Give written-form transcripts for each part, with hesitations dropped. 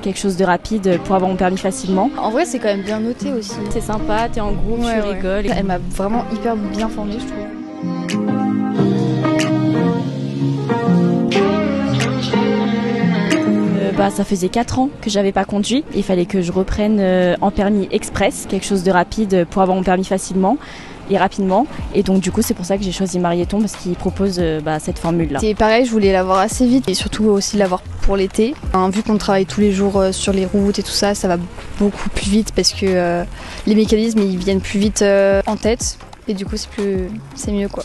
quelque chose de rapide pour avoir mon permis facilement. En vrai, c'est quand même bien noté aussi. C'est sympa, t'es en groupe, tu rigoles. Elle m'a vraiment hyper bien formée, je trouve. Ça faisait 4 ans que j'avais pas conduit. Il fallait que je reprenne en permis express, quelque chose de rapide pour avoir mon permis facilement et rapidement. Et donc du coup c'est pour ça que j'ai choisi Marieton parce qu'il propose cette formule-là. C'est pareil, je voulais l'avoir assez vite et surtout aussi l'avoir pour l'été. Vu qu'on travaille tous les jours sur les routes et tout ça, ça va beaucoup plus vite parce que les mécanismes ils viennent plus vite en tête et du coup c'est mieux quoi.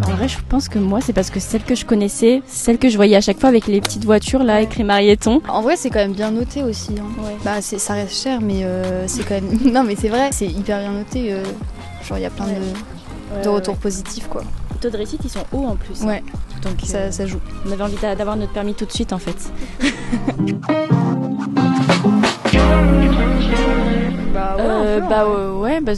En vrai, je pense que moi, c'est parce que celle que je connaissais, celle que je voyais à chaque fois avec les petites voitures là, écrit Marieton. En vrai, c'est quand même bien noté aussi. Hein. Ouais. Ça reste cher, mais c'est quand même. Non, mais c'est vrai, c'est hyper bien noté. Genre, il y a plein de retours positifs, quoi. Les taux de réussite, ils sont hauts en plus. Ouais. Donc ça joue. On avait envie d'avoir notre permis tout de suite, en fait.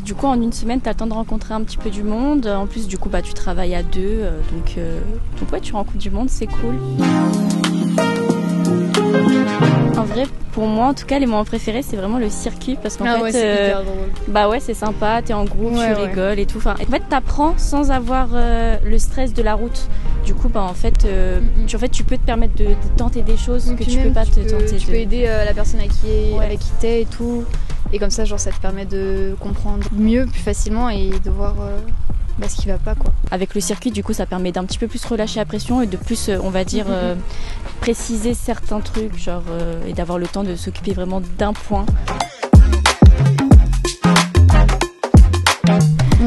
Du coup en une semaine t'as le temps de rencontrer un petit peu du monde. En plus du coup tu travailles à deux, donc ouais, tu rencontres du monde, c'est cool. En vrai pour moi en tout cas les moments préférés c'est vraiment le circuit parce qu'en fait c'est hyper drôle. C'est sympa, t'es en groupe, tu rigoles et tout. En fait t'apprends sans avoir le stress de la route. Du coup tu peux te permettre de tenter des choses que tu peux pas te tenter. Tu peux aider la personne avec qui t'es et tout. Et comme ça, genre, ça te permet de comprendre mieux, plus facilement et de voir ce qui va pas, quoi. Avec le circuit, du coup, ça permet d'un petit peu plus relâcher la pression et de plus, on va dire, préciser certains trucs, genre, et d'avoir le temps de s'occuper vraiment d'un point.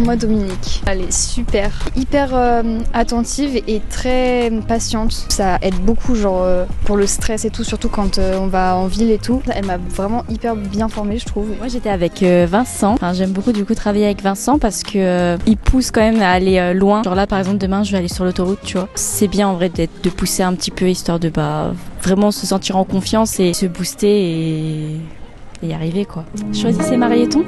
Moi, Dominique, elle est super, hyper attentive et très patiente. Ça aide beaucoup, genre, pour le stress et tout, surtout quand on va en ville et tout. Elle m'a vraiment hyper bien formée, je trouve. Moi, j'étais avec Vincent. J'aime beaucoup, du coup, travailler avec Vincent parce que il pousse quand même à aller loin. Genre là, par exemple, demain, je vais aller sur l'autoroute, tu vois. C'est bien, en vrai, de pousser un petit peu, histoire de, vraiment se sentir en confiance et se booster et y arriver, quoi. Choisissez Marieton.